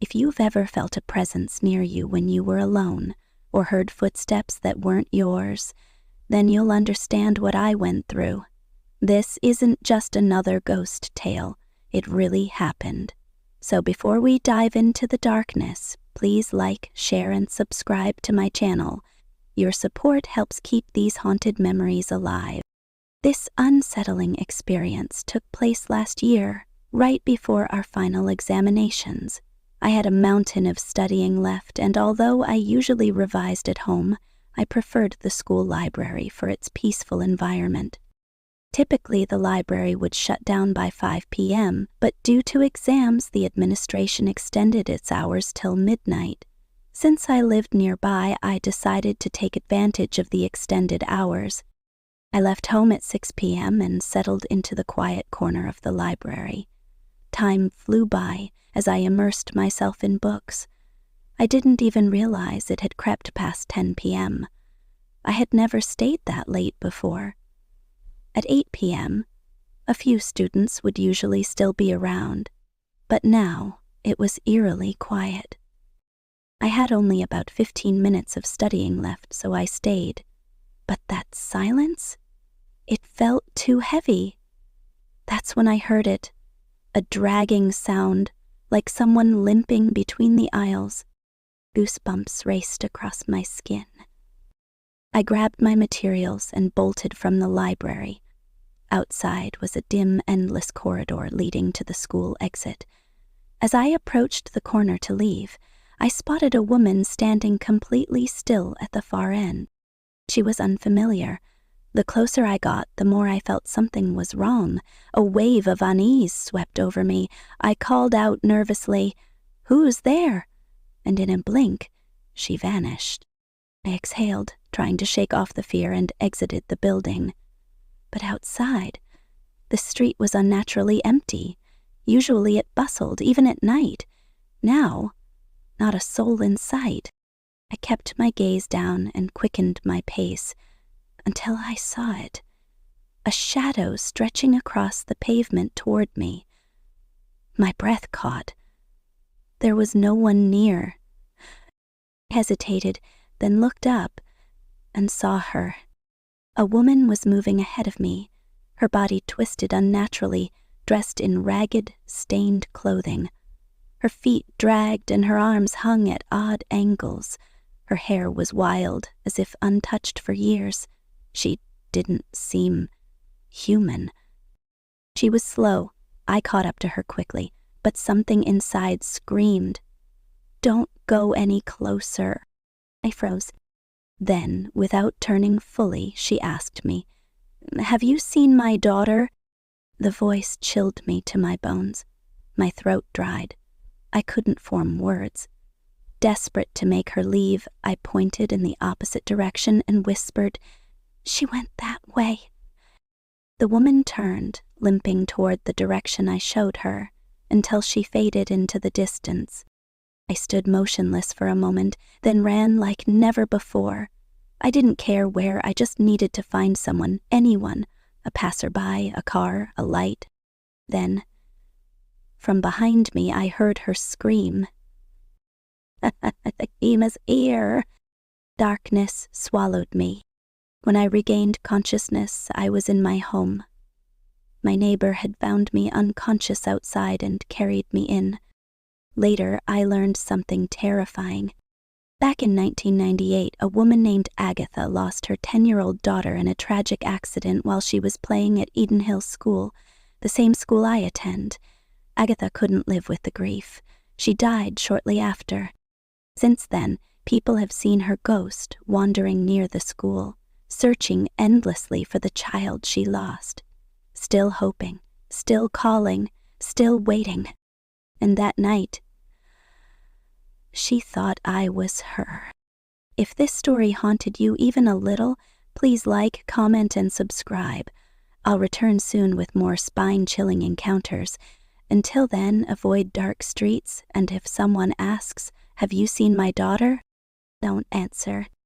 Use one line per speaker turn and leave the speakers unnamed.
If you've ever felt a presence near you when you were alone, or heard footsteps that weren't yours, then you'll understand what I went through. This isn't just another ghost tale. It really happened. So before we dive into the darkness, please like, share, and subscribe to my channel. Your support helps keep these haunted memories alive. This unsettling experience took place last year, right before our final examinations. I had a mountain of studying left, and although I usually revised at home, I preferred the school library for its peaceful environment. Typically, the library would shut down by 5 p.m., but due to exams, the administration extended its hours till midnight. Since I lived nearby, I decided to take advantage of the extended hours. I left home at 6 p.m. and settled into the quiet corner of the library. Time flew by as I immersed myself in books. I didn't even realize it had crept past 10 p.m. I had never stayed that late before. At 8 p.m., a few students would usually still be around, but now it was eerily quiet. I had only about 15 minutes of studying left, so I stayed. But that silence? It felt too heavy. That's when I heard it, a dragging sound, like someone limping between the aisles. Goosebumps raced across my skin. I grabbed my materials and bolted from the library. Outside was a dim, endless corridor leading to the school exit. As I approached the corner to leave, I spotted a woman standing completely still at the far end. She was unfamiliar. The closer I got, the more I felt something was wrong. A wave of unease swept over me. I called out nervously, "Who's there?" And in a blink, she vanished. I exhaled, trying to shake off the fear, and exited the building. But outside, the street was unnaturally empty. Usually it bustled, even at night. Now, not a soul in sight. I kept my gaze down and quickened my pace until I saw it, a shadow stretching across the pavement toward me. My breath caught. There was no one near. I hesitated, then looked up and saw her. A woman was moving ahead of me, her body twisted unnaturally, dressed in ragged, stained clothing. Her feet dragged and her arms hung at odd angles. Her hair was wild, as if untouched for years. She didn't seem human. She was slow. I caught up to her quickly, but something inside screamed, "Don't go any closer." I froze. Then, without turning fully, she asked me, "Have you seen my daughter?" The voice chilled me to my bones. My throat dried. I couldn't form words. Desperate to make her leave, I pointed in the opposite direction and whispered, "She went that way." The woman turned, limping toward the direction I showed her, until she faded into the distance. I stood motionless for a moment, then ran like never before. I didn't care where, I just needed to find someone, anyone, a passerby, a car, a light. Then, from behind me, I heard her scream. "The game is here." Darkness swallowed me. When I regained consciousness, I was in my home. My neighbor had found me unconscious outside and carried me in. Later, I learned something terrifying. Back in 1998, a woman named Agatha lost her 10-year-old daughter in a tragic accident while she was playing at Eden Hill School, the same school I attend. Agatha couldn't live with the grief. She died shortly after. Since then, people have seen her ghost wandering near the school, searching endlessly for the child she lost. Still hoping, still calling, still waiting. And that night, she thought I was her. If this story haunted you even a little, please like, comment, and subscribe. I'll return soon with more spine-chilling encounters. Until then, avoid dark streets, and if someone asks, "Have you seen my daughter?" don't answer.